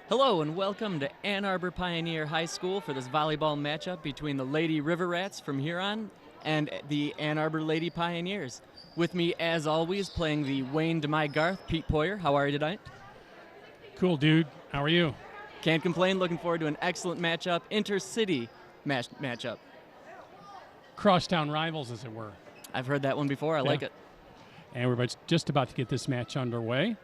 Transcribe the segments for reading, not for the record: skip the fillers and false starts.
Hello and welcome to Ann Arbor Pioneer High School for this volleyball matchup between the Lady River Rats from Huron and the Ann Arbor Lady Pioneers. With me, as always, playing the Wayne to my Garth, Pete Poyer. How are you tonight? Cool, dude. How are you? Can't complain. Looking forward to an excellent matchup, intercity matchup. Crosstown rivals, as it were. I've heard that one before. I like it. And we're just about to get this match underway.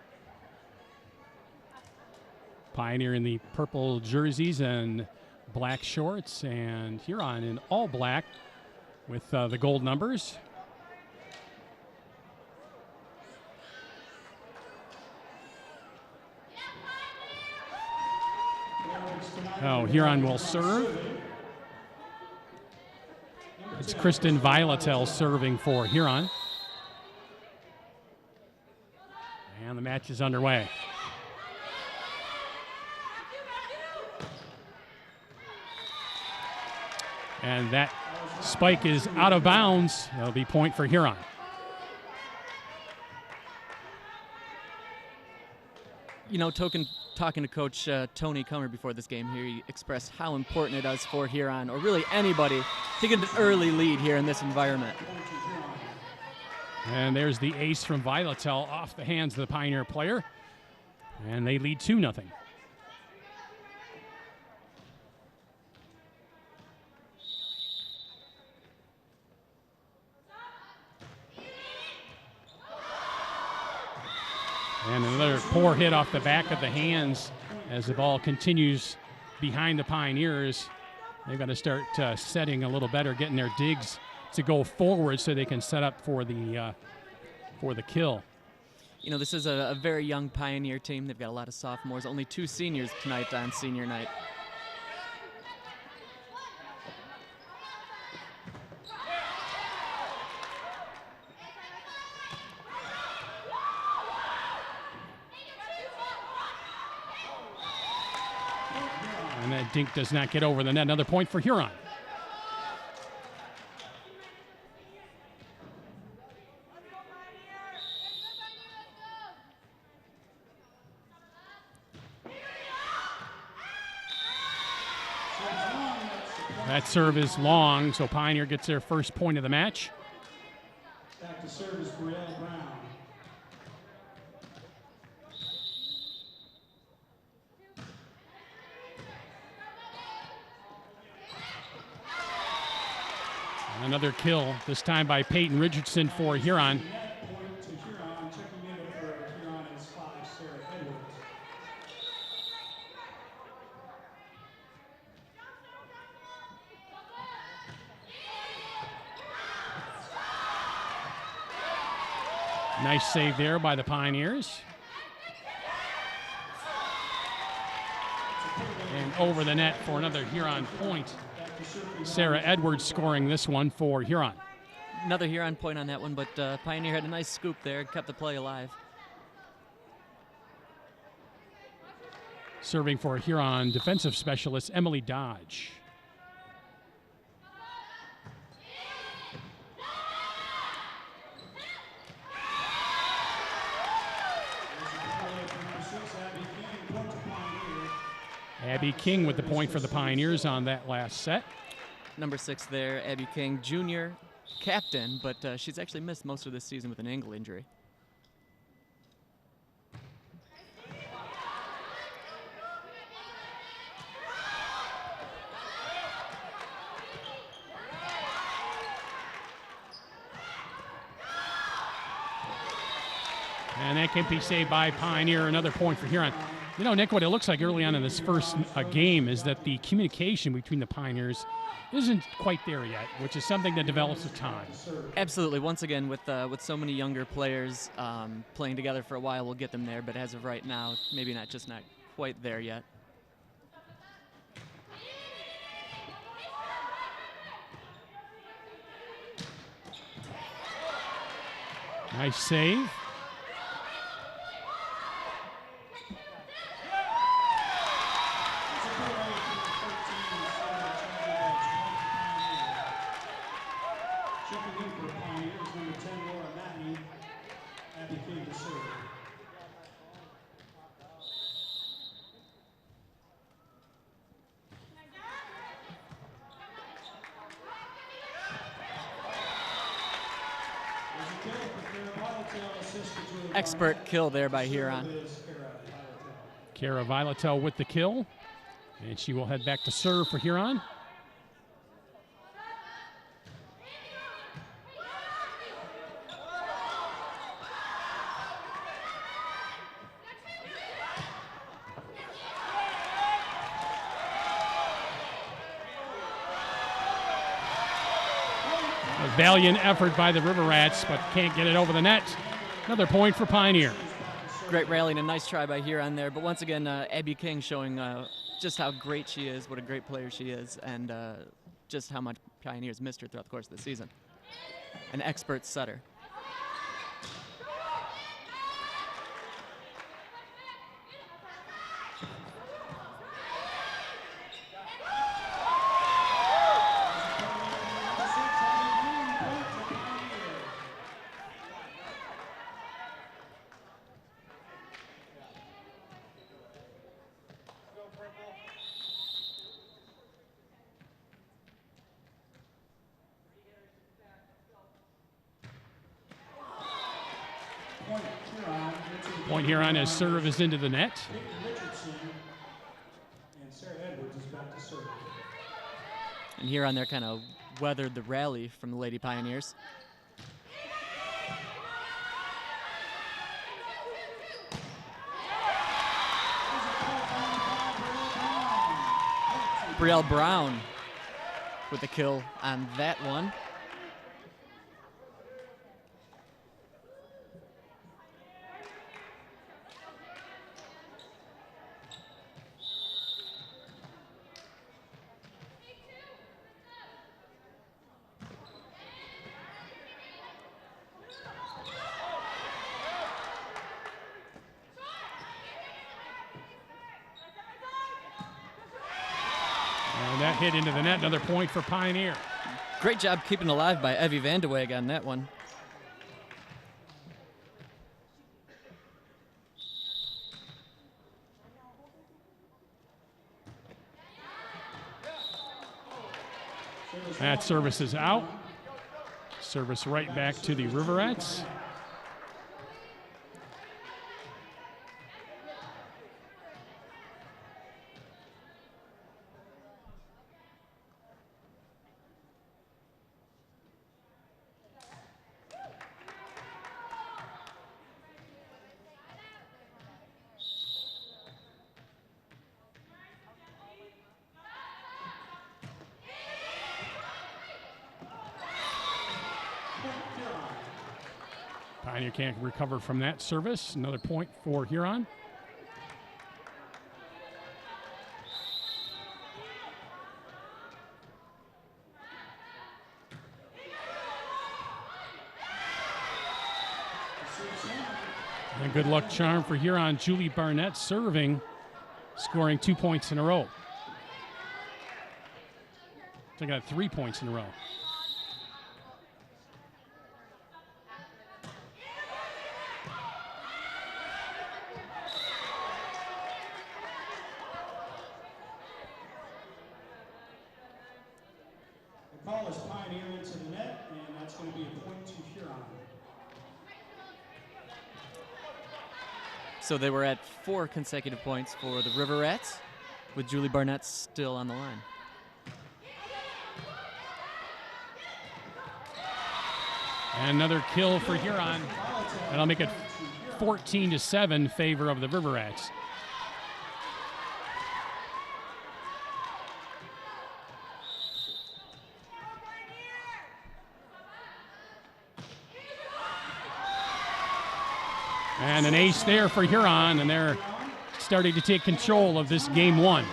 Pioneer in the purple jerseys and black shorts, and Huron in all black with the gold numbers. Oh, Huron will serve. It's Kristen Violatel serving for Huron. And the match is underway. And that spike is out of bounds. That'll be point for Huron. You know, talking to Coach Tony Comer before this game here, he expressed how important it is for Huron, or really anybody, to get an early lead here in this environment. And there's the ace from Violatel off the hands of the Pioneer player. And they lead 2-0. And another poor hit off the back of the hands as the ball continues behind the Pioneers. They've got to start setting a little better, getting their digs to go forward so they can set up for the kill. You know, this is a very young Pioneer team. They've got a lot of sophomores, only 2 seniors tonight on senior night. And that dink does not get over the net. Another point for Huron. That serve is long, so Pioneer gets their first point of the match. Back to serve is Brielle Brown. Another kill, this time by Peyton Richardson for Huron. Point to Huron. Checking in for Huron is 5, Sarah Edwards. Nice save there by the Pioneers. And over the net for another Huron point. Sarah Edwards scoring this one for Huron. Another Huron point on that one, but Pioneer had a nice scoop there and kept the play alive. Serving for Huron, defensive specialist Emily Dodge. Abby King with the point for the Pioneers on that last set. Number 6 there, Abby King, junior captain, but she's actually missed most of this season with an ankle injury. And that can be saved by Pioneer. Another point for Huron. You know, Nick, what it looks like early on in this first game is that the communication between the Pioneers isn't quite there yet, which is something that develops with time. Absolutely. Once again, with so many younger players playing together for a while, we'll get them there. But as of right now, maybe not quite there yet. Nice save. Checking in for Pioneers, number 10, Laura Matney. Abby King to serve. Expert kill there by Huron. Kara Vilatel with the kill. And she will head back to serve for Huron. A valiant effort by the River Rats, but can't get it over the net. Another point for Pioneer. Great rally and a nice try by Huron there. But once again, Abby King showing just how great she is, what a great player she is, and just how much Pioneers missed her throughout the course of the season. An expert setter. Point Huron as serve is into the net. And Huron there kind of weathered the rally from the Lady Pioneers. Brielle Brown with the kill on that one. And that hit into the net, another point for Pioneer. Great job keeping alive by Evie Vandeweg on that one. That service is out. Service right back to the River Rats. Pioneer can't recover from that service. Another point for Huron. And good luck charm for Huron. Julie Barnett serving, scoring 2 points in a row. They got 3 points in a row. The call is Pioneer into the net, and that's going to be a point to Huron. So they were at 4 consecutive points for the River Rats, with Julie Barnett still on the line. And another kill for Huron. That'll make it 14-7 favor of the River Rats. And an ace there for Huron, and they're starting to take control of this game one.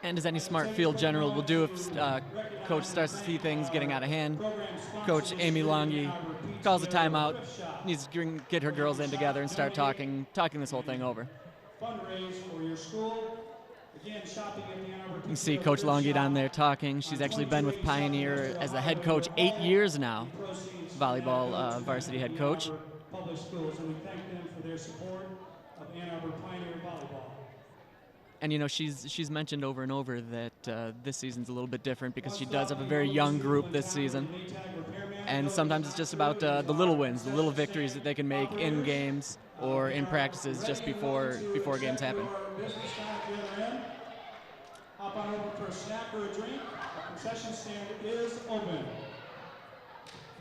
And as any smart field general will do if coach starts to see things getting out of hand, Coach Amy Longy calls a timeout, needs to get her girls in together and start talking this whole thing over. You can see Coach Longy down there talking. She's actually been with Pioneer as a head coach 8 years now, volleyball varsity head coach. And you know, she's mentioned over and over that this season's a little bit different because she does have a very young group this season. And sometimes it's just about the little wins, the little victories that they can make in games or in practices just before games happen. Hop on over for a snack or a drink. The concession stand is open.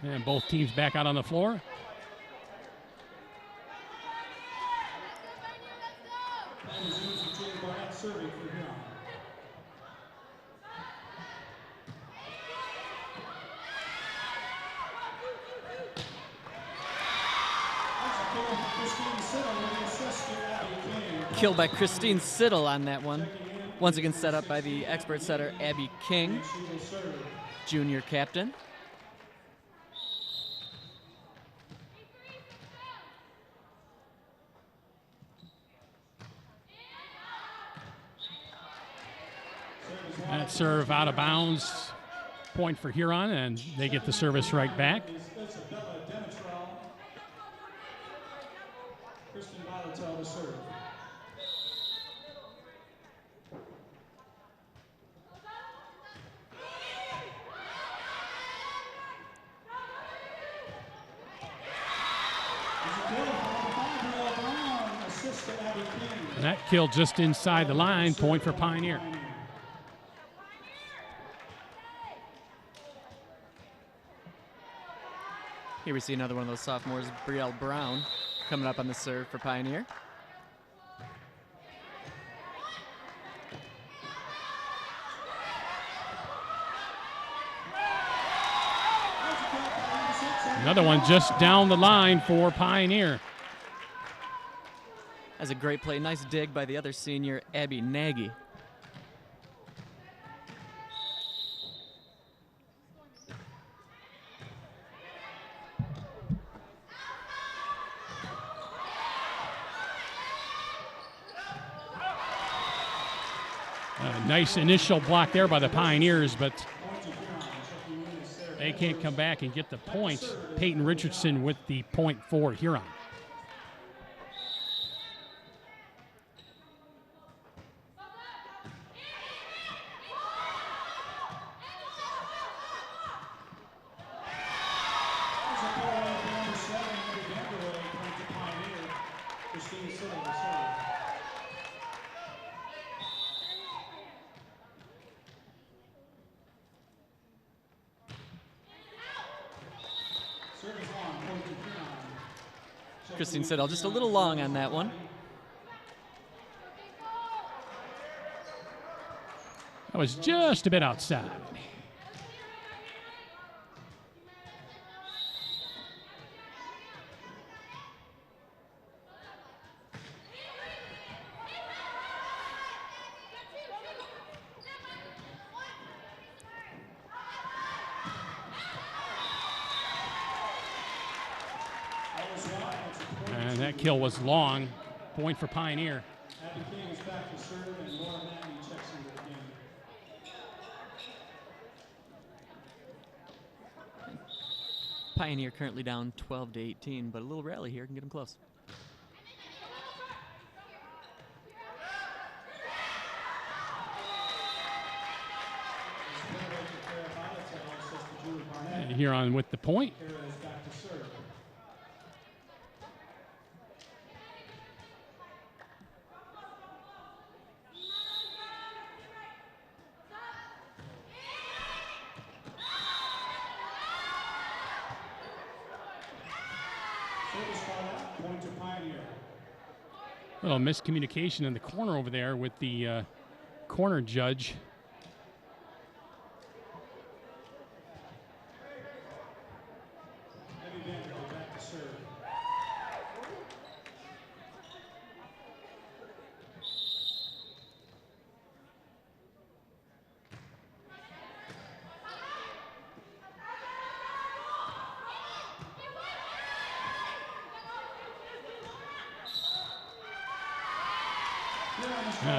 And both teams back out on the floor. And resumes with Junior Barnett serving for Huron. Kill by Christine Siddle on that one. Once again set up by the expert setter Abby King, junior captain. That serve out of bounds. Point for Huron, and they get the service right back. And that kill just inside the line. Point for Pioneer. Here we see another one of those sophomores, Brielle Brown, coming up on the serve for Pioneer. Another one just down the line for Pioneer. That's a great play. Nice dig by the other senior, Abby Nagy. Nice initial block there by the Pioneers, but they can't come back and get the points. Peyton Richardson with the point for Huron. Christine Siddle just a little long on that one. That was just a bit outside. And that kill was long. Point for Pioneer. Pioneer currently down 12-18, but a little rally here can get them close. Huron with the point. A little miscommunication in the corner over there with the corner judge.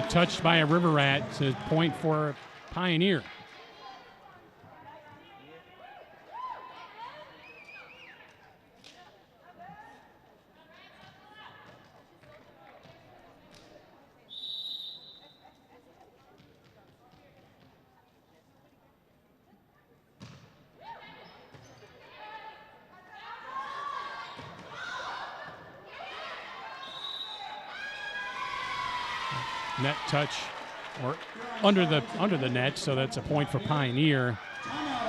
Touched by a River Rat to point for Pioneer. net touch or under the net, so that's a point for Pioneer.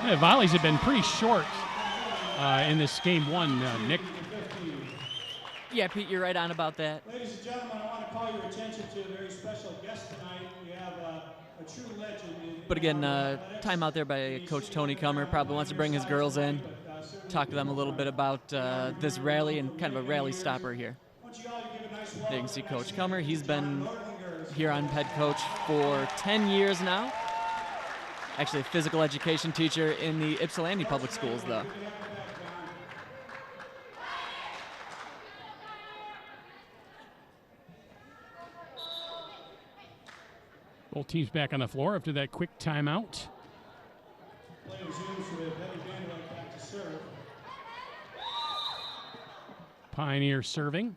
Yeah, volleys have been pretty short in this game one, Nick. Yeah, Pete, you're right on about that. Ladies and gentlemen, I want to call your attention to a very special guest tonight. We have a true legend. But again, time out there by Coach Tony Comer. Probably wants to bring his girls in, talk to them a little bit about this rally and kind of a rally stopper here. There you can see Coach Comer. He's been Huron head coach for 10 years now. Actually a physical education teacher in the Ypsilanti Public Schools, though. Both teams back on the floor after that quick timeout. Pioneer serving.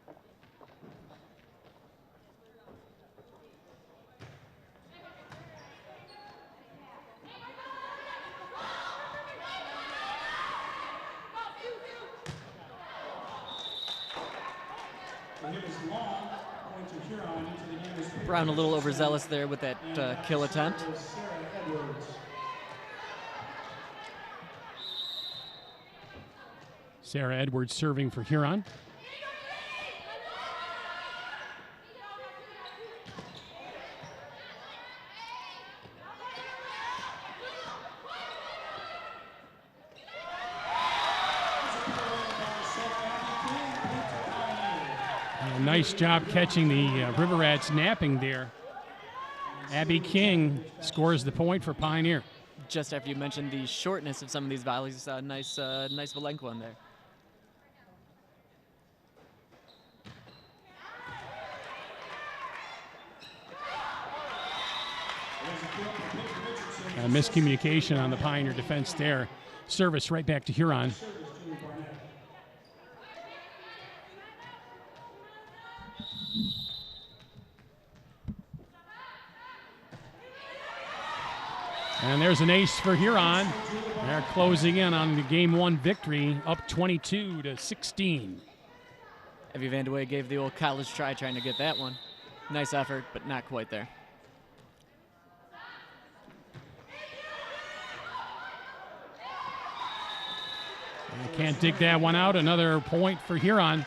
Brown a little overzealous there with that kill attempt. Sarah Edwards serving for Huron. Nice job catching the River Rats napping there. Abby King scores the point for Pioneer. Just after you mentioned the shortness of some of these volleys, nice Valenko one there. Miscommunication on the Pioneer defense there. Service right back to Huron. And there's an ace for Huron. They're closing in on the game one victory, up 22-16. Evie Vandeweghe gave the old college try trying to get that one. Nice effort, but not quite there. They can't dig that one out. Another point for Huron.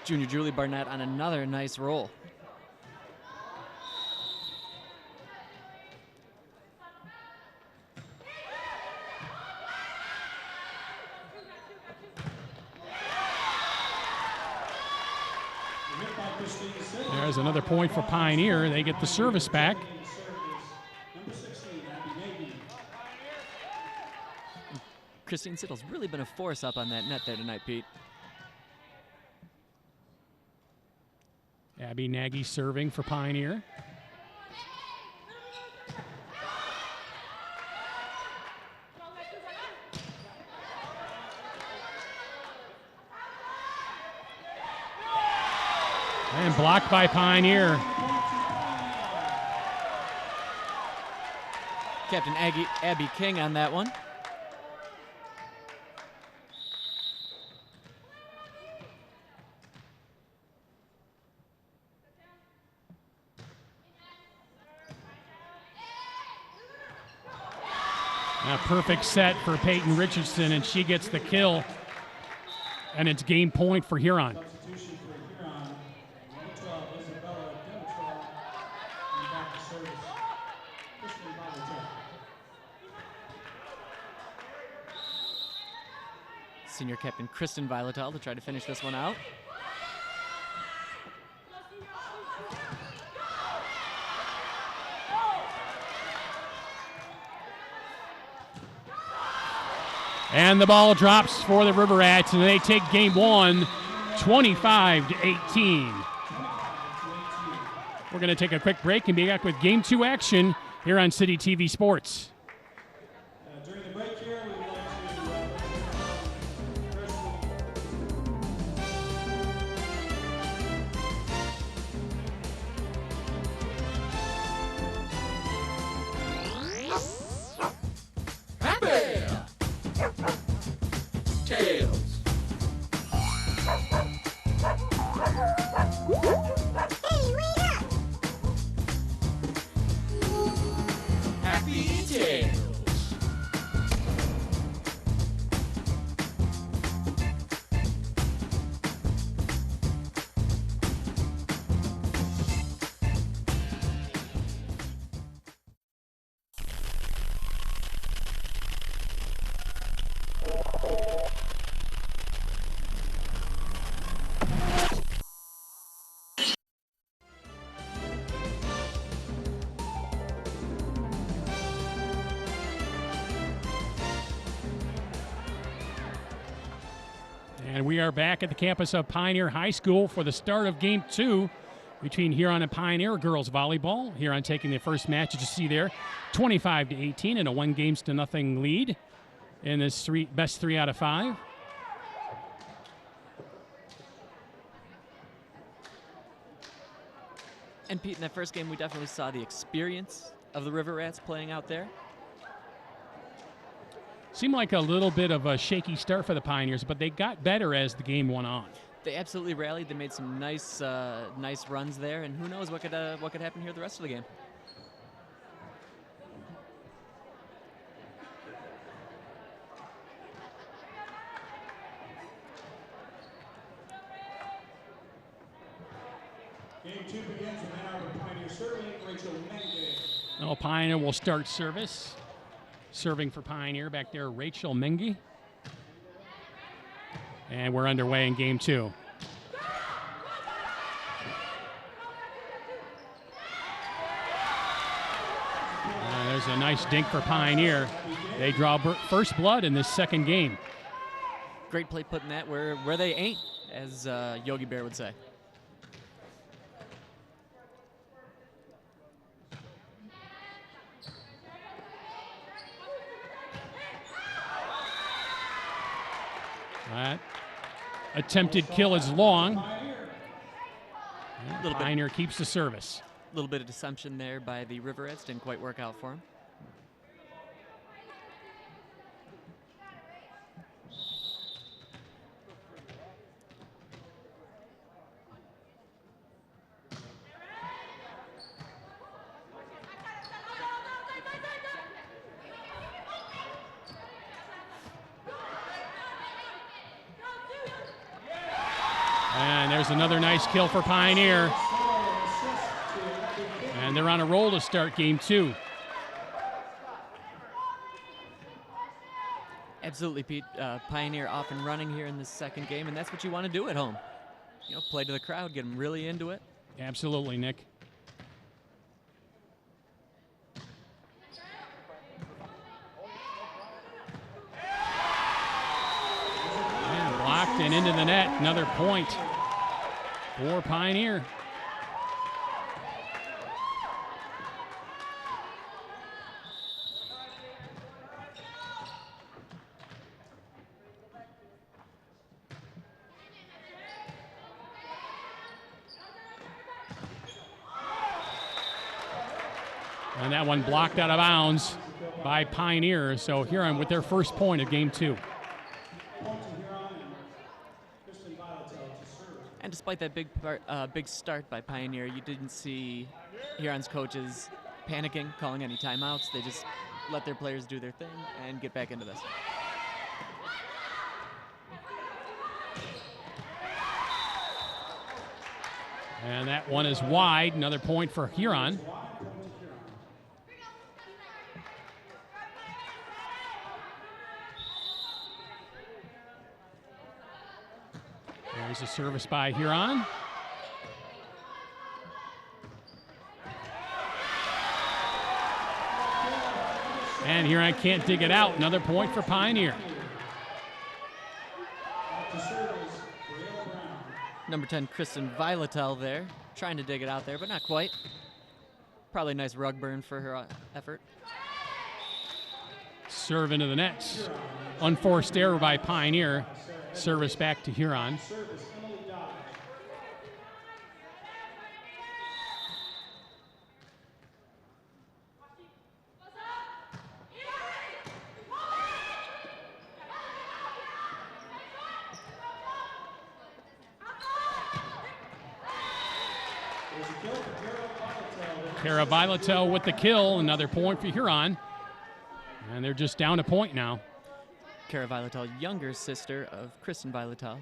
Junior Julie Barnett on another nice roll. There's another point for Pioneer. They get the service back. Christine Siddle's really been a force up on that net there tonight, Pete. Abby Nagy serving for Pioneer. And blocked by Pioneer. Captain Abby King on that one. A perfect set for Peyton Richardson, and she gets the kill. And it's game point for Huron. Senior captain Kristen Vilatel to try to finish this one out. And the ball drops for the River Rats, and they take game one, 25-18. We're going to take a quick break and be back with game two action here on City TV Sports. During the break here, we would like Tails. And we are back at the campus of Pioneer High School for the start of Game 2 between Huron and Pioneer girls volleyball. Huron taking the first match, as you see there, 25-18 in a 1-0 lead in this best 3 out of 5. And Pete, in that first game, we definitely saw the experience of the River Rats playing out there. Seemed like a little bit of a shaky start for the Pioneers, but they got better as the game went on. They absolutely rallied. They made some nice runs there, and who knows what could happen here the rest of the game. Game 2 begins with Ann Arbor Pioneer serving, Rachel Menge. Well, Pioneer will start service. Serving for Pioneer back there, Rachel Menge. And we're underway in Game 2. There's a nice dink for Pioneer. They draw first blood in this second game. Great play putting that where they ain't, as Yogi Bear would say. That attempted kill is long. Pioneer keeps the service. A little bit of deception there by the Riverettes. Didn't quite work out for him. And there's another nice kill for Pioneer. And they're on a roll to start Game 2. Absolutely, Pete. Pioneer off and running here in the second game, and that's what you want to do at home. You know, play to the crowd, get them really into it. Absolutely, Nick. And blocked and into the net. Another point for Pioneer. And that one blocked out of bounds by Pioneer. So Huron with their first point of Game 2. And despite that big start by Pioneer, you didn't see Huron's coaches panicking, calling any timeouts. They just let their players do their thing and get back into this. And that one is wide. Another point for Huron. There's a service by Huron. And Huron can't dig it out. Another point for Pioneer. Number 10, Kristen Violatel there, trying to dig it out there, but not quite. Probably a nice rug burn for her effort. Serve into the nets. Unforced error by Pioneer. Service back to Huron. Kara Violatel with the kill. Another point for Huron. And they're just down a point now. Kara Violatel, younger sister of Kristen Violatel.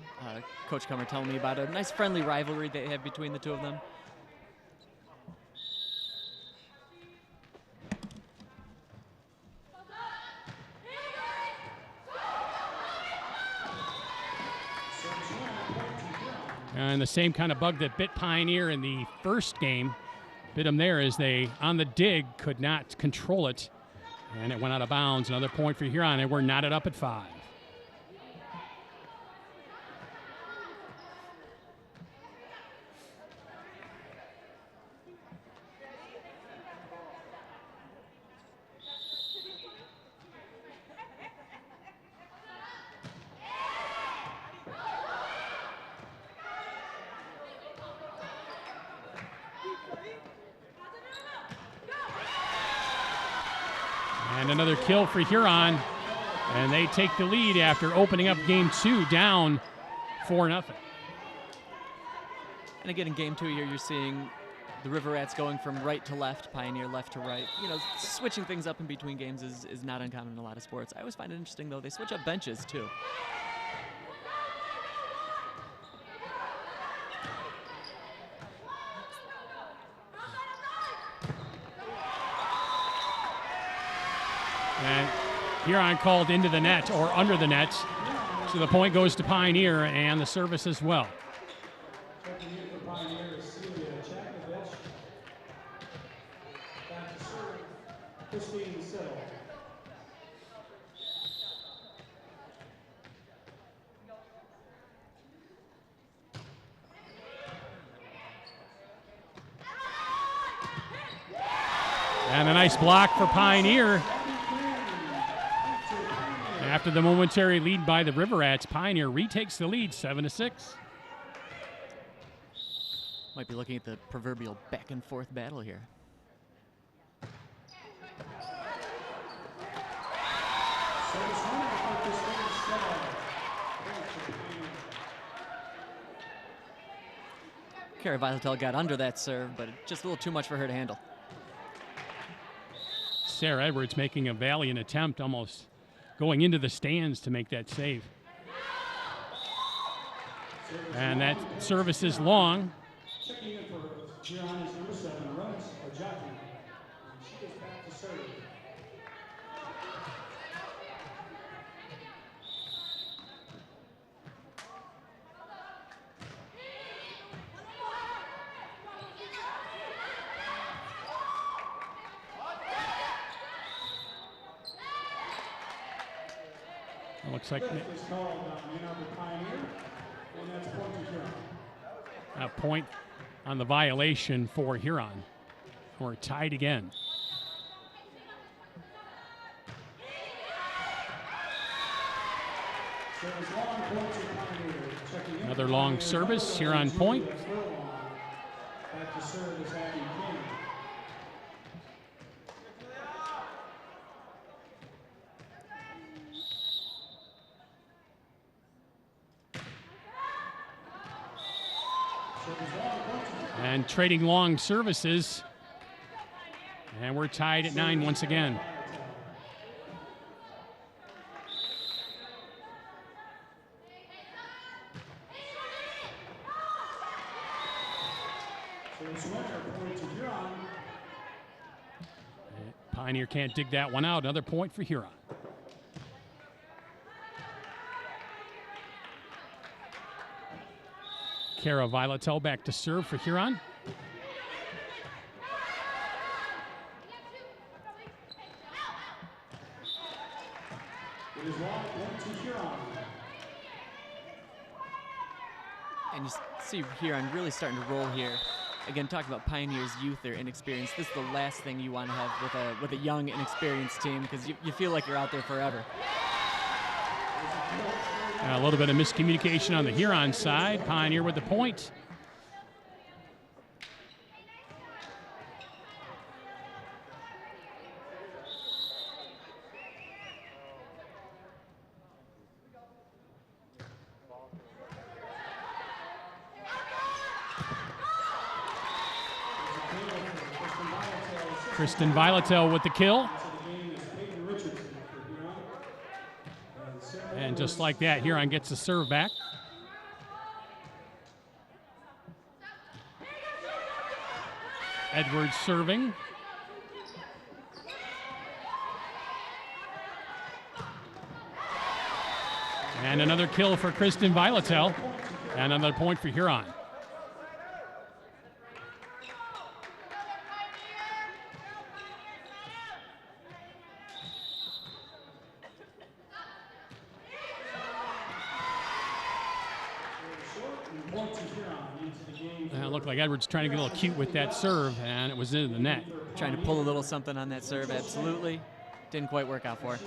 Coach Comer telling me about a nice friendly rivalry they have between the two of them. And the same kind of bug that bit Pioneer in the first game bit them there as they, on the dig, could not control it. And it went out of bounds. Another point for Huron, and we're knotted up at 5. And another kill for Huron. And they take the lead after opening up game 2 down 4-0. And again, in game 2 here, you're seeing the River Rats going from right to left, Pioneer left to right. You know, switching things up in between games is not uncommon in a lot of sports. I always find it interesting, though, they switch up benches, too. And Huron called into the net or under the net. So the point goes to Pioneer and the service as well. And a nice block for Pioneer. After the momentary lead by the River Rats, Pioneer retakes the lead 7-6. Might be looking at the proverbial back and forth battle here. Kara Vilatel got under that serve, but just a little too much for her to handle. Sarah Edwards making a valiant attempt, almost going into the stands to make that save. And that service is long. Checking in for Huron is number 7, Runs or Jockey. She goes back to serve. It looks like Is called Ann Arbor Pioneer, and that's point to Huron. a point on the violation for Huron. We're tied again. Another long service here on point. Back to serve is Abby King. And trading long services. And we're tied at 9 once again. Pioneer can't dig that one out. Another point for Huron. Kara Vilatel back to serve for Huron. It is long point to Huron. And you see Huron really starting to roll here. Again, talking about Pioneer's youth, their inexperience. This is the last thing you want to have with a young, inexperienced team, because you feel like you're out there forever. A little bit of miscommunication on the Huron side. Pioneer with the point. Kristen Vilatel with the kill. And just like that, Huron gets the serve back. Edwards serving. And another kill for Kristen Vilatel. And another point for Huron. It looked like Edwards trying to get a little cute with that serve, and it was into the net. Trying to pull a little something on that serve, absolutely. Didn't quite work out for her.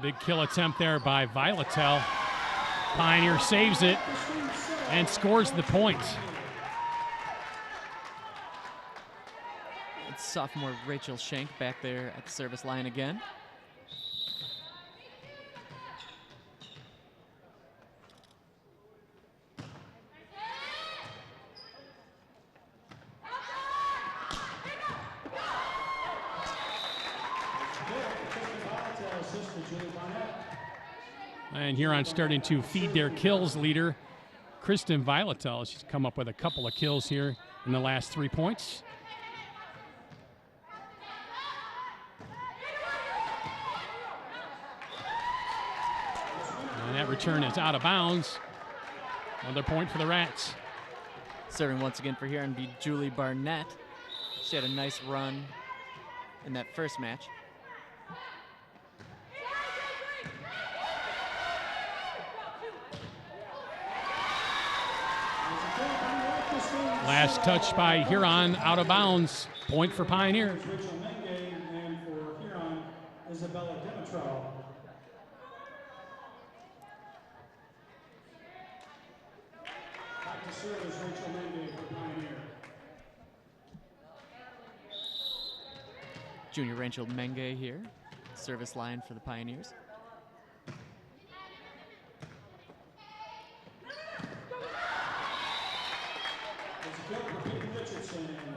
Big kill attempt there by Violatel. Pioneer saves it and scores the point. It's sophomore Rachel Schenk back there at the service line again. And Huron starting to feed their kills leader, Kristen Violatel. She's come up with a couple of kills here in the last 3 points. And that return is out of bounds. Another point for the Rats. Serving once again for Huron be Julie Barnett. She had a nice run in that first match. Last touch by Huron, out of bounds. Point for Pioneer. Rachel Menge, and for Huron, Isabella Dimitrov. Back to serve is Rachel Menge for Pioneer. Junior Rachel Menge here, service line for the Pioneers.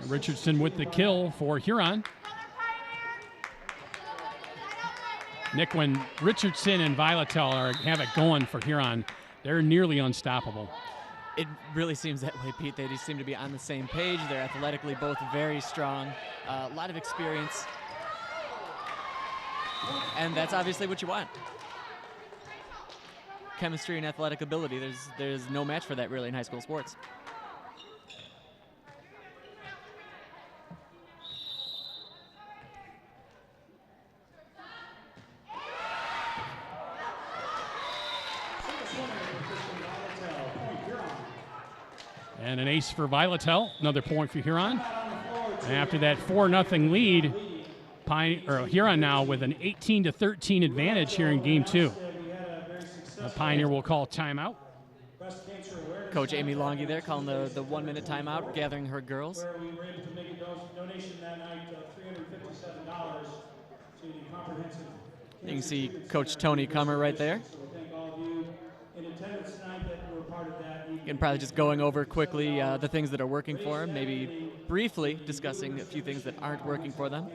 Richardson with the kill for Huron. Nick, when Richardson and Violatel have it going for Huron, they're nearly unstoppable. It really seems that way, Pete. They just seem to be on the same page. They're athletically both very strong, a lot of experience. And that's obviously what you want. Chemistry and athletic ability, there's no match for that really in high school sports. And an ace for Violatel, another point for Huron. And after that 4-0 lead, Huron now with an 18-13 advantage here in game 2. The Pioneer will call timeout. Coach Amy Longy there calling the 1 minute timeout, gathering her girls. Where we were able to make a donation that night of $357 to the comprehensive. You can see Coach Tony Kummer right there. So we thank all of you in attendance tonight that were part of that. And probably just going over quickly the things that are working for them, maybe briefly discussing a few things that aren't working for them.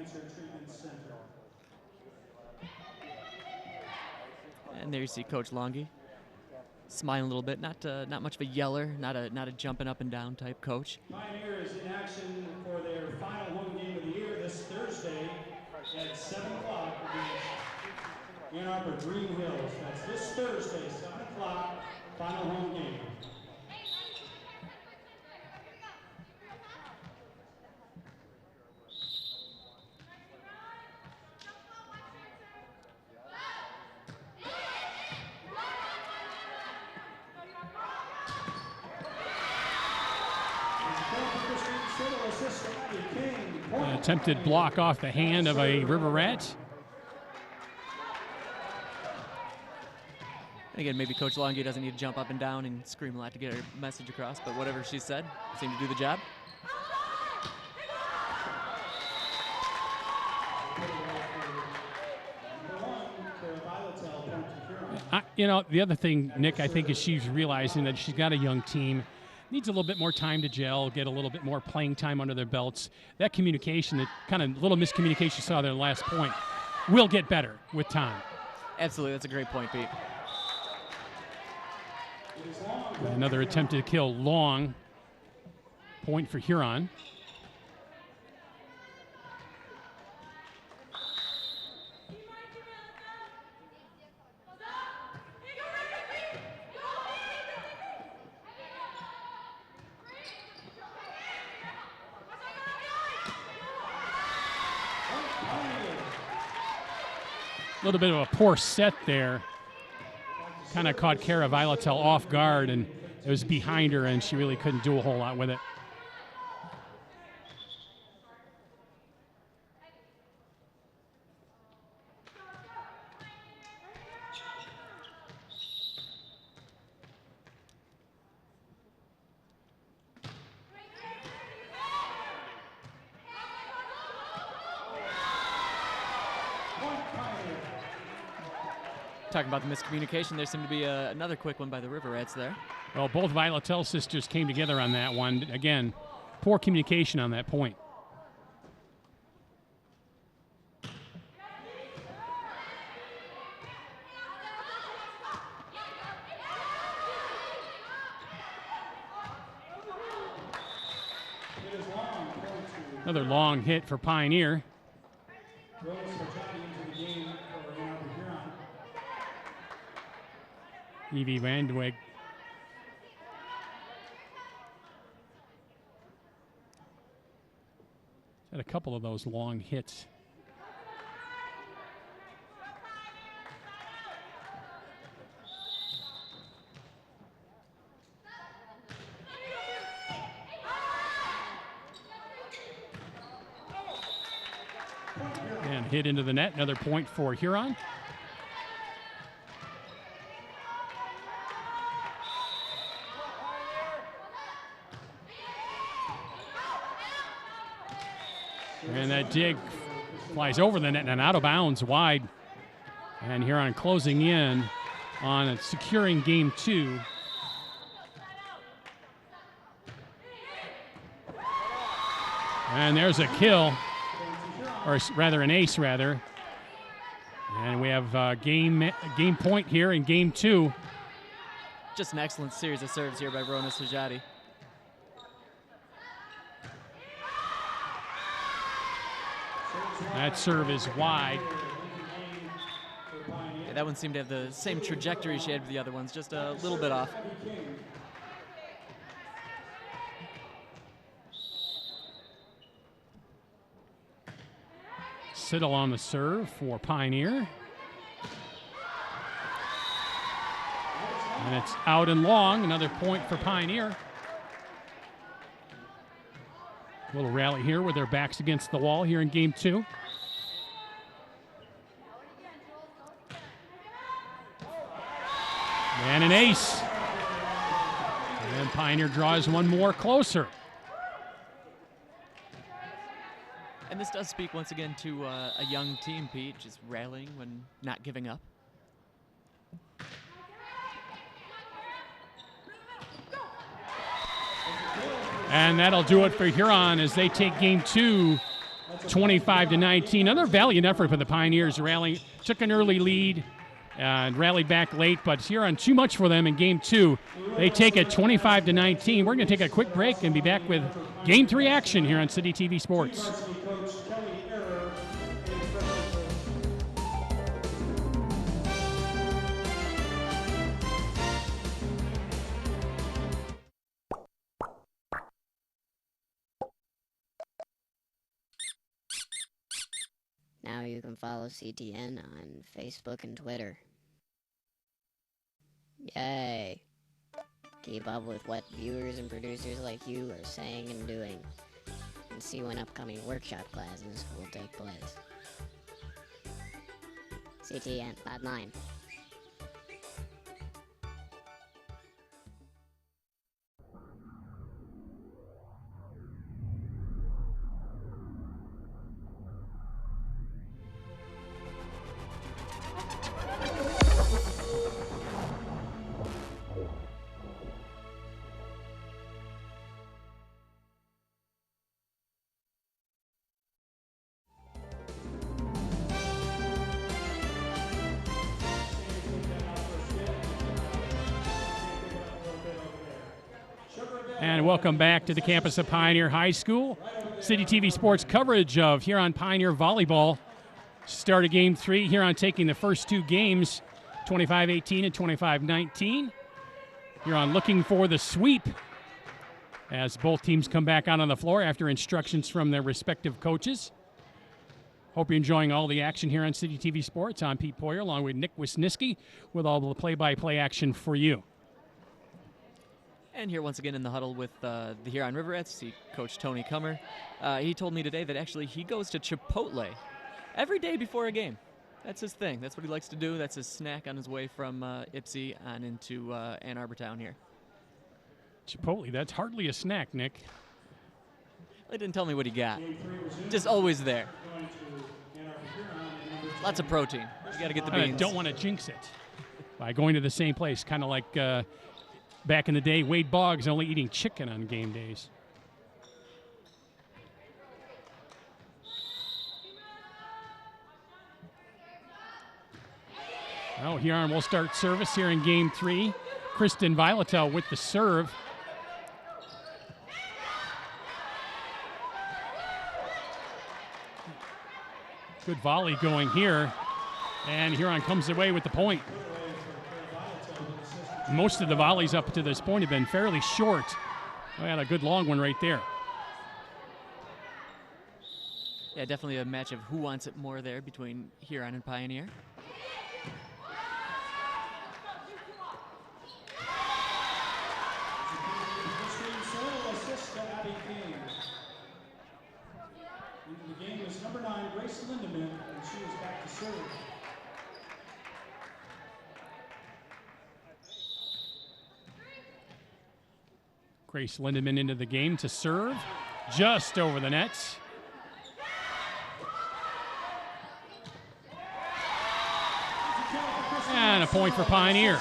And there you see Coach Longy smiling a little bit, not much of a yeller, not a jumping up and down type coach. Pioneer is in action for their final home game of the year this Thursday at 7 o'clock against Ann Arbor Green Hills. That's this Thursday, 7 o'clock, final home game. An attempted block off the hand of a River Rat. And again, maybe Coach Longy doesn't need to jump up and down and scream a lot to get her message across, but whatever she said seemed to do the job. The other thing, Nick, I think is she's realizing that she's got a young team. Needs a little bit more time to gel, get a little bit more playing time under their belts. That communication, that kind of little miscommunication you saw there last point, will get better with time. Absolutely, that's a great point, Pete. Another attempted kill long. Point for Huron. A little bit of a poor set there. Kind of caught Cara Violatel off guard, and it was behind her, and she really couldn't do a whole lot with it. Talking about the miscommunication, there seemed to be another quick one by the River Rats there. Well, both Violetel sisters came together on that one. Again, poor communication on that point. Another long hit for Pioneer. Evie Vandeweg. Had a couple of those long hits. And hit into the net. Another point for Huron. And that dig flies over the net and out of bounds wide. And Huron closing in on securing game 2. And there's a kill, or rather an ace, rather. And we have game point here in game 2. Just an excellent series of serves here by Rona Sajati. That serve is wide. Yeah, that one seemed to have the same trajectory she had with the other ones, just a little bit off. Siddle on the serve for Pioneer. And it's out and long, another point for Pioneer. A little rally here with their backs against the wall here in game 2. And an ace. And Pioneer draws one more closer. And this does speak once again to a young team, Pete, just rallying when not giving up. And that'll do it for Huron as they take game 2, 25-19. Another valiant effort for the Pioneers. Rally took an early lead and rallied back late, but Huron too much for them in game 2. They take it 25-19. We're going to take a quick break and be back with game 3 action here on City TV Sports. Now you can follow CTN on Facebook and Twitter. Yay! Keep up with what viewers and producers like you are saying and doing, and see when upcoming workshop classes will take place. CTN, Bot 9. And welcome back to the campus of Pioneer High School. City TV Sports coverage of Huron Pioneer Volleyball. Started game 3. Huron taking the first 2 games, 25-18 and 25-19. Huron looking for the sweep as both teams come back out on the floor after instructions from their respective coaches. Hope you're enjoying all the action here on City TV Sports. I'm Pete Poyer along with Nick Wisniewski with all the play-by-play action for you. And here once again in the huddle with the Huron River Rats, see Coach Tony Kummer. He told me today that actually he goes to Chipotle every day before a game. That's his thing. That's what he likes to do. That's his snack on his way from Ypsi on into Ann Arbor town here. Chipotle, that's hardly a snack, Nick. They didn't tell me what he got. Just always there. Lots of protein. You got to get the beans. I don't want to jinx it. by going to the same place, kind of like back in the day, Wade Boggs only eating chicken on game days. Well, Huron will start service here in game 3. Kristen Violatel with the serve. Good volley going here, and Huron comes away with the point. Most of the volleys up to this point have been fairly short. We had a good long one right there. Yeah, definitely a match of who wants it more there between Huron and Pioneer. The game is number 9, Grace Lindemann, and she is back to serve. Grace Lindemann into the game to serve, just over the nets. And a point for Pioneer.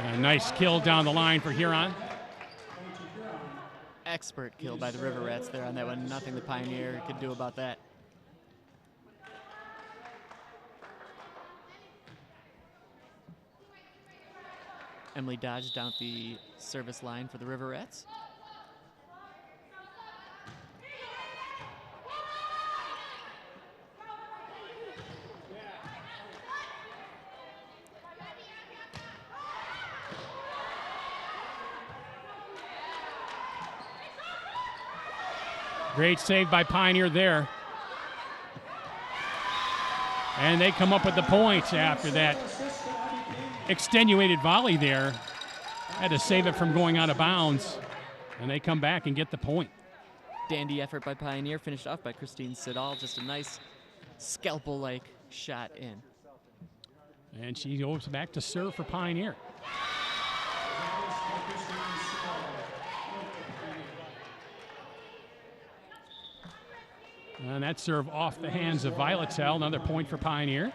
A nice kill down the line for Huron. Expert kill by the River Rats there on that one. Nothing the Pioneer could do about that. Emily Dodge down at the service line for the River Rats. Great save by Pioneer there. And they come up with the points after that extenuated volley there. Had to save it from going out of bounds. And they come back and get the point. Dandy effort by Pioneer, finished off by Christine Siddall. Just a nice scalpel-like shot in. And she goes back to serve for Pioneer. And that serve off the hands of Violatel. Another point for Pioneer.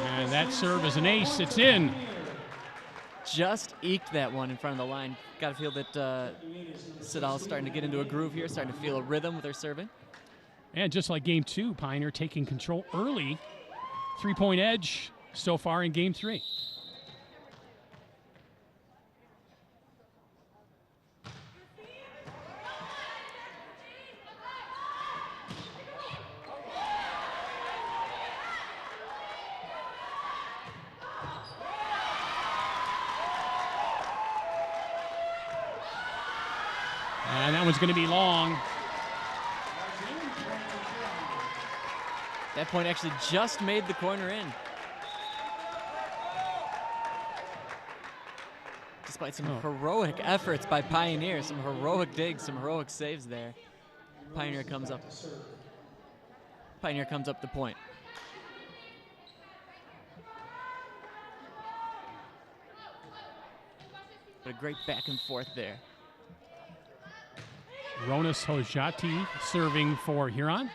And that serve is an ace. It's in. Just eked that one in front of the line. Got to feel that Siddall's starting to get into a groove here, starting to feel a rhythm with her serving. And just like game 2, Pioneer taking control early. 3-point edge so far in game 3. And that one's going to be long. That point actually just made the corner in. Despite some heroic efforts by Pioneer, some heroic digs, some heroic saves there. Pioneer comes up. Pioneer comes up the point. But a great back and forth there. Ronas Hojati serving for Huron.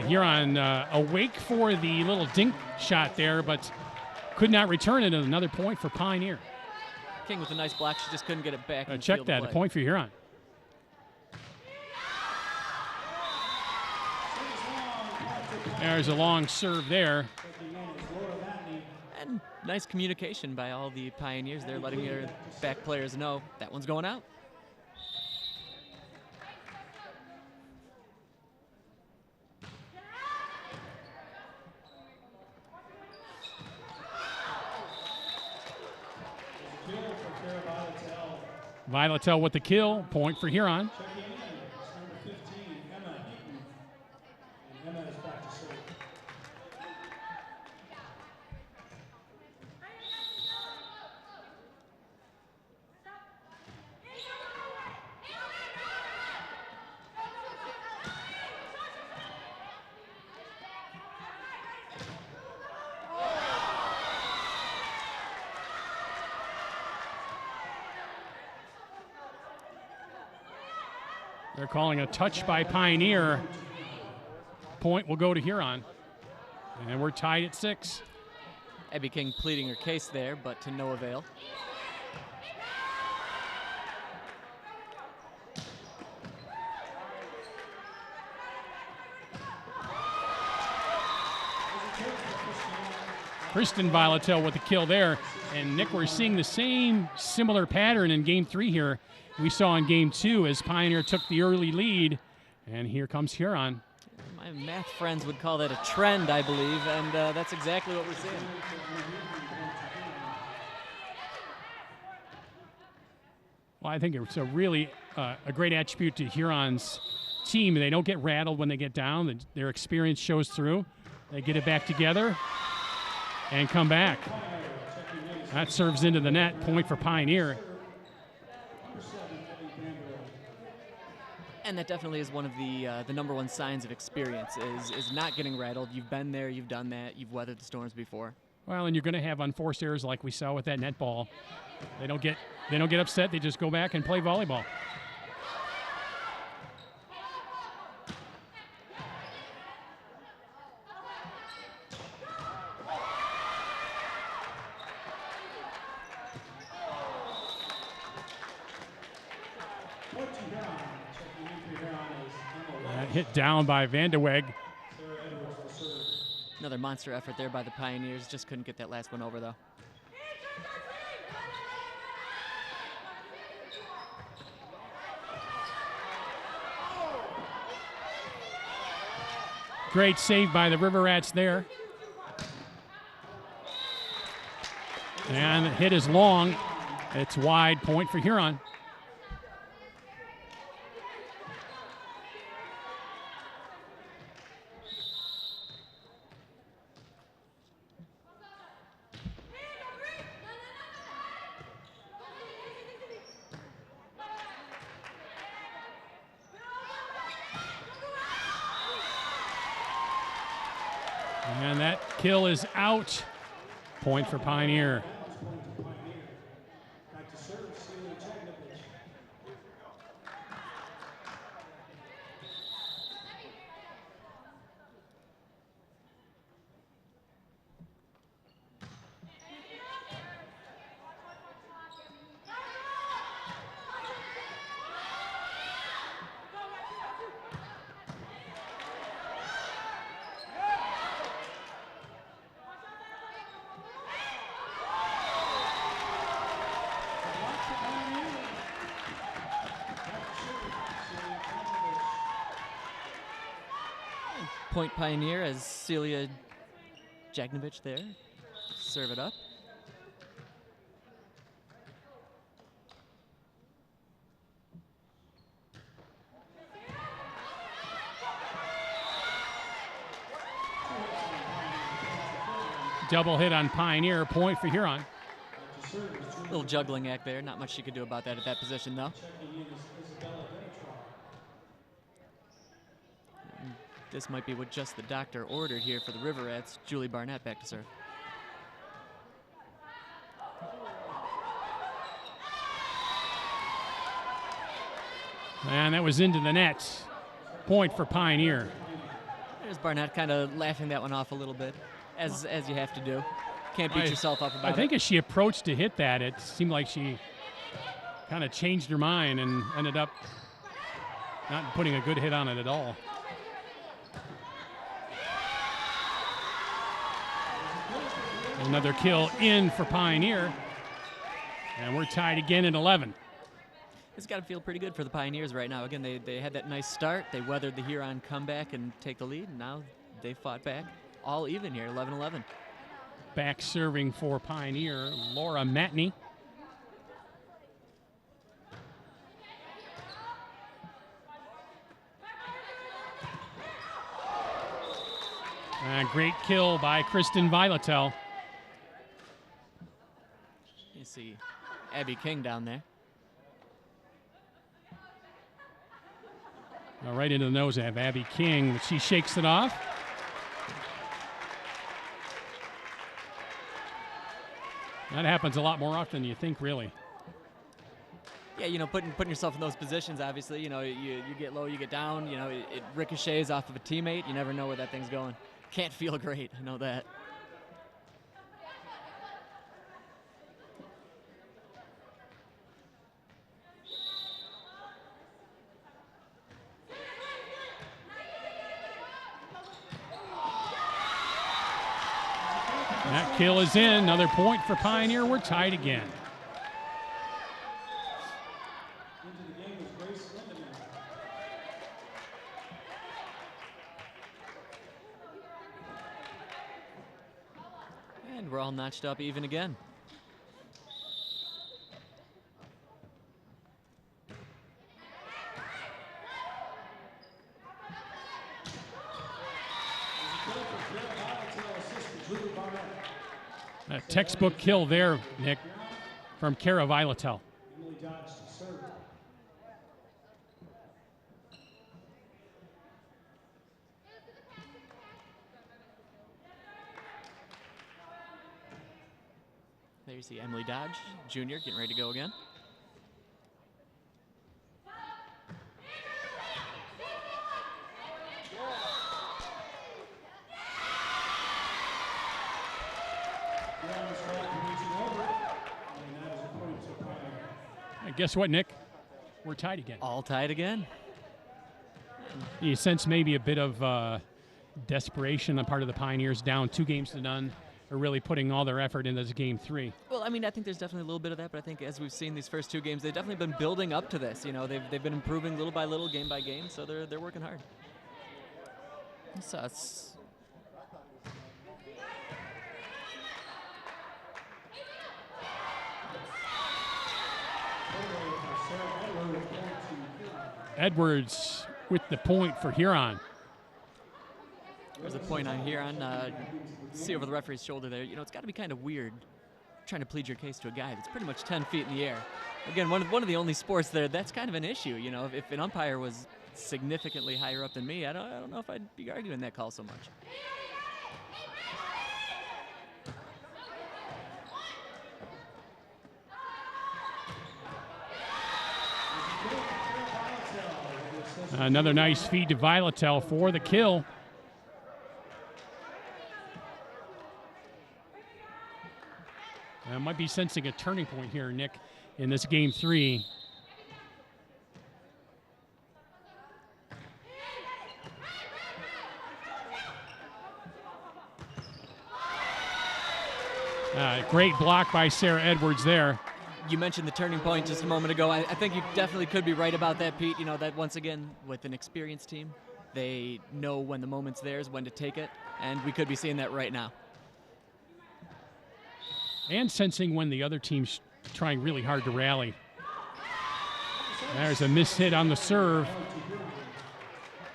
Huron awake for the little dink shot there, but could not return it. Another point for Pioneer. King with a nice block. She just couldn't get it back. Check that. A point for Huron. There's a long serve there. And nice communication by all the Pioneers there, letting their back players know that one's going out. Violetel with the kill. Point for Huron. Checking in is number 15, Emma Heaton. And Emma is back to serve. They're calling a touch by Pioneer. Point will go to Huron. And we're tied at 6. Abby King pleading her case there, but to no avail. Kristen Violetel with the kill there. And Nick, we're seeing the same similar pattern in game 3 here we saw in game 2 as Pioneer took the early lead. And here comes Huron. My math friends would call that a trend, I believe, and that's exactly what we're seeing. Well, I think it's a really a great attribute to Huron's team. They don't get rattled when they get down. Their experience shows through. They get it back together and come back. That serves into the net. Point for Pioneer. And that definitely is one of the number one signs of experience is not getting rattled. You've been there, you've done that, you've weathered the storms before. Well, and you're going to have unforced errors like we saw with that net ball. They don't get upset. They just go back and play volleyball. That hit down by Vandeweghe. Another monster effort there by the Pioneers. Just couldn't get that last one over, though. Great save by the River Rats there. And the hit is long. It's wide. Point for Huron. And that kill is out. Point for Pioneer. Point Pioneer as Celia Jagnovich there. Serve it up. Double hit on Pioneer. Point for Huron. Little juggling act there. Not much she could do about that at that position, though. This might be what just the doctor ordered here for the River Rats. Julie Barnett back to serve. And that was into the net. Point for Pioneer. There's Barnett kind of laughing that one off a little bit, as you have to do. Can't beat yourself up about it. I think as she approached to hit that, it seemed like she kind of changed her mind and ended up not putting a good hit on it at all. Another kill in for Pioneer. And we're tied again at 11. It's got to feel pretty good for the Pioneers right now. Again, they had that nice start. They weathered the Huron comeback and take the lead. And now they fought back. All even here, 11-11. Back serving for Pioneer, Laura Matney. Great kill by Kristen Vilatel. You see Abby King down there. Right into the nose of Abby King. She shakes it off. That happens a lot more often than you think, really. Yeah, you know, putting yourself in those positions, obviously, you know, you get low, you get down, you know, it ricochets off of a teammate. You never know where that thing's going. Can't feel great, I know that. That kill is in. Another point for Pioneer. We're tied again. And we're all notched up even again. A textbook kill there, Nick, from Kara Vilatel. There you see Emily Dodge, junior, getting ready to go again. Guess what, Nick? We're tied again. All tied again. You sense maybe a bit of desperation on part of the Pioneers, down 2-0. Are really putting all their effort into this game 3. Well, I mean, I think there's definitely a little bit of that, but I think as we've seen these first 2 games, they've definitely been building up to this. You know, they've been improving little by little, game by game, so they're working hard. So it's Edwards with the point for Huron. There's a point on Huron. See over the referee's shoulder there. You know, it's got to be kind of weird trying to plead your case to a guy that's pretty much 10 feet in the air. Again, one of the only sports there that's kind of an issue. You know, if an umpire was significantly higher up than me, I don't know if I'd be arguing that call so much. Another nice feed to Vilatel for the kill. Might be sensing a turning point here, Nick, in this game 3. Great block by Sarah Edwards there. You mentioned the turning point just a moment ago. I think you definitely could be right about that, Pete. You know, that once again, with an experienced team, they know when the moment's theirs, when to take it, and we could be seeing that right now. And sensing when the other team's trying really hard to rally. There's a miss hit on the serve.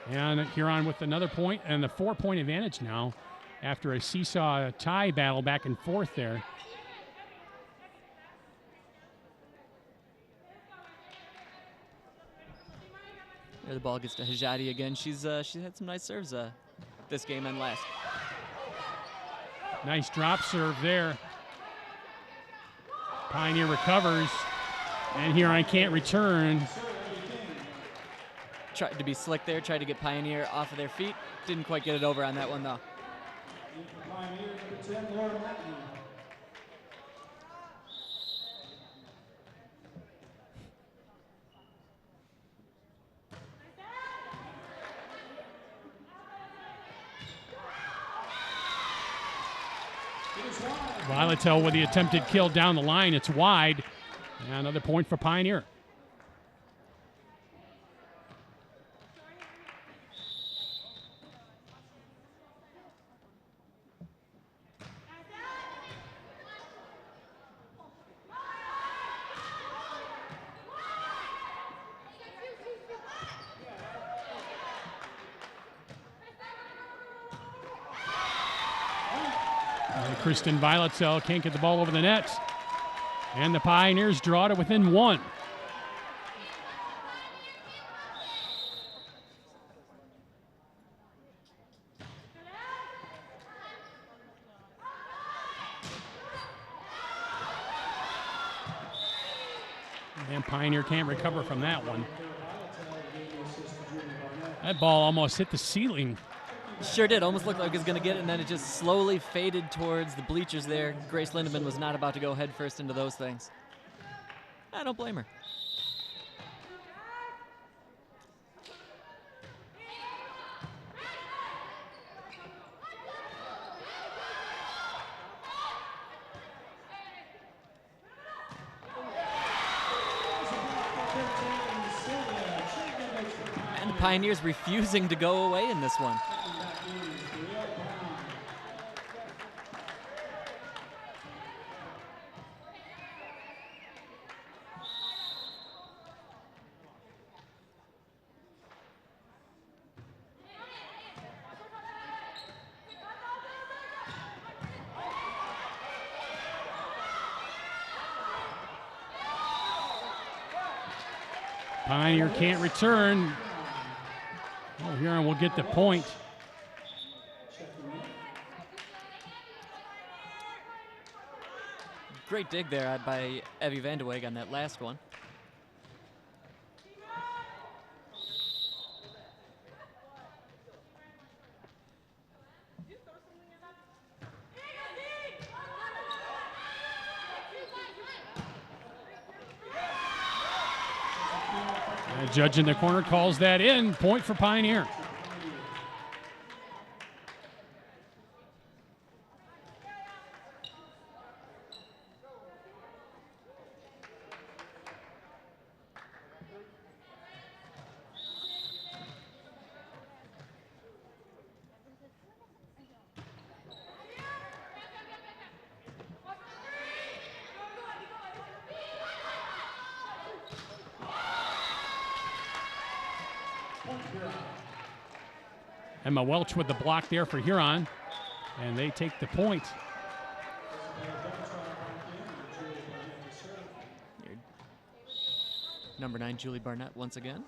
And Huron with another point and the 4-point advantage now after a seesaw tie battle back and forth there. There the ball gets to Hajati again. She's had some nice serves this game and last. Nice drop serve there. Pioneer recovers, and Huron can't return. Tried to be slick there, tried to get Pioneer off of their feet. Didn't quite get it over on that one, though. Vilatel with the attempted kill down the line. It's wide. And another point for Pioneer. And Kristen Violetel can't get the ball over the net. And the Pioneers draw to within 1. And Pioneer can't recover from that one. That ball almost hit the ceiling. Sure did. Almost looked like it was going to get it, and then it just slowly faded towards the bleachers there. Grace Lindemann was not about to go head first into those things. I don't blame her. And the Pioneers refusing to go away in this one. Pioneer can't return. Oh, Huron will get the point. Great dig there by Evie Vandeweghe on that last one. The judge in the corner calls that in. Point for Pioneer. Emma Welch with the block there for Huron, and they take the point. Number 9, Julie Barnett once again.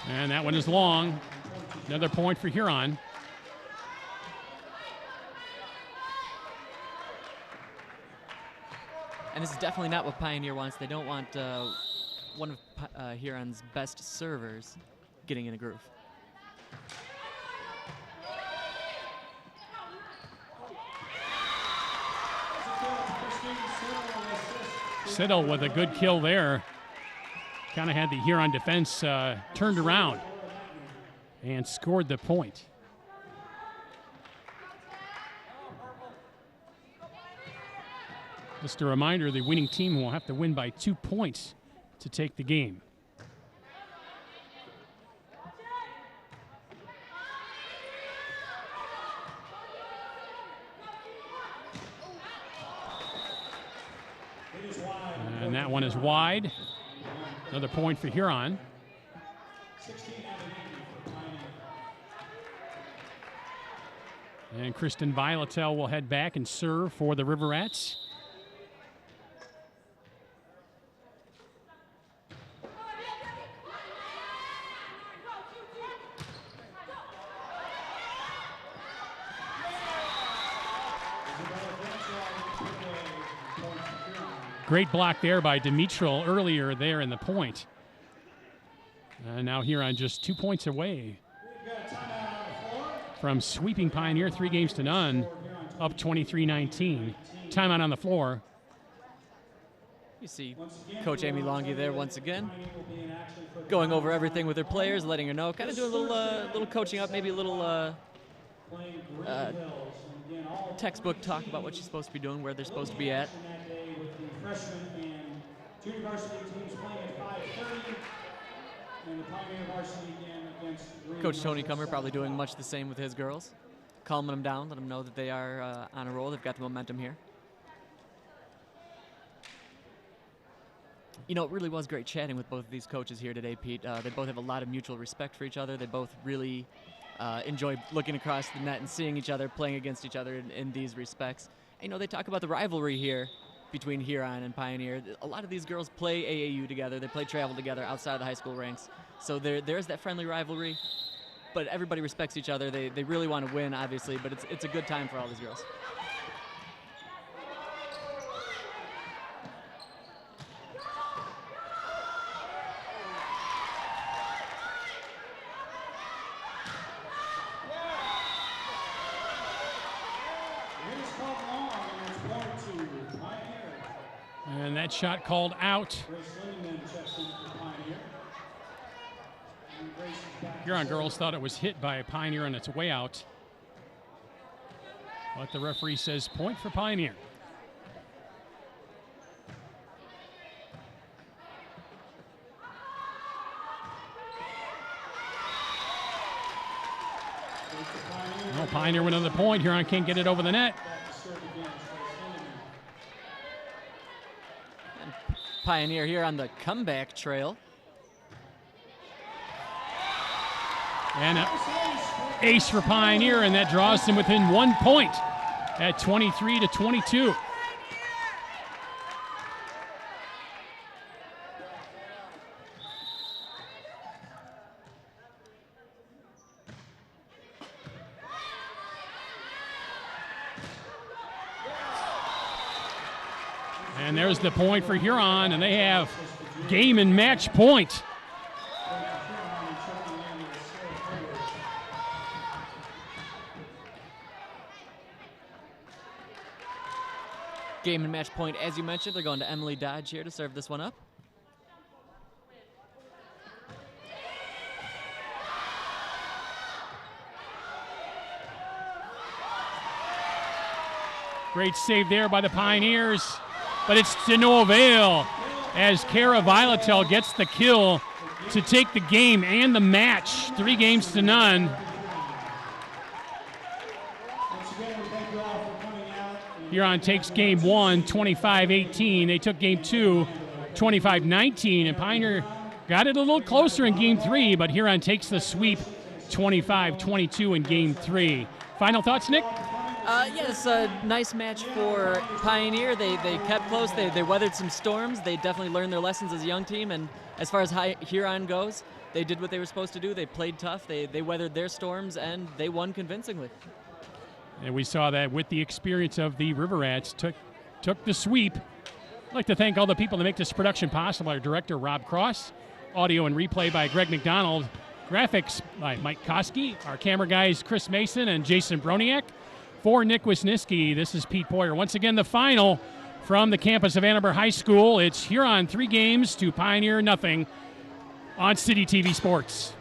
And that one is long. Another point for Huron. And this is definitely not what Pioneer wants. They don't want one of Huron's best servers getting in a groove. Siddle with a good kill there. Kind of had the Huron defense turned around and scored the point. Just a reminder, the winning team will have to win by 2 points to take the game. And that one is wide. Another point for Huron. And Kristen Violetel will head back and serve for the River Rats. Great block there by Dimitril earlier there in the point. And now Huron just 2 points away from sweeping Pioneer 3-0, up 23-19. Timeout on the floor. You see Coach Amy Longy there once again, going over everything with her players, letting her know, kind of doing a little coaching up, maybe a little textbook talk about what she's supposed to be doing, where they're supposed to be at. Freshman and junior varsity teams playing at 5:30, and the Pioneer varsity again against Green Coach Tony Hills at Comer probably 7 doing o'clock. much the same with his girls. calming them down, let them know that they are on a roll. They've got the momentum here. You know, it really was great chatting with both of these coaches here today, Pete. They both have a lot of mutual respect for each other. They both really enjoy looking across the net and seeing each other, playing against each other in these respects. And, you know, they talk about the rivalry here between Huron and Pioneer. A lot of these girls play AAU together. They play travel together outside the high school ranks. So there's that friendly rivalry, but everybody respects each other. They really want to win, obviously, but it's a good time for all these girls. And that shot called out. Huron girls thought it was hit by a Pioneer on its way out. But the referee says point for Pioneer. Well, Pioneer with another point. Huron can't get it over the net. Pioneer here on the comeback trail. And an ace for Pioneer, and that draws them within 1 point at 23-22. And there's the point for Huron, and they have game and match point. Game and match point, as you mentioned. They're going to Emily Dodge here to serve this one up. Great save there by the Pioneers, but it's to no avail as Kara Violatel gets the kill to take the game and the match, 3-0. Huron takes game 1, 25-18. They took game 2, 25-19, and Pioneer got it a little closer in game 3, but Huron takes the sweep 25-22 in game 3. Final thoughts, Nick? Yes, a nice match for Pioneer. They kept close. They weathered some storms. They definitely learned their lessons as a young team. And as far as Huron goes, they did what they were supposed to do. They played tough. They weathered their storms, and they won convincingly. And we saw that with the experience of the River Rats, took the sweep. I'd like to thank all the people that make this production possible. Our director, Rob Cross. Audio and replay by Greg McDonald. Graphics by Mike Koski. Our camera guys, Chris Mason and Jason Broniak. For Nick Wisniewski, this is Pete Boyer. Once again, the final from the campus of Ann Arbor High School. It's Huron 3 games to Pioneer nothing on City TV Sports.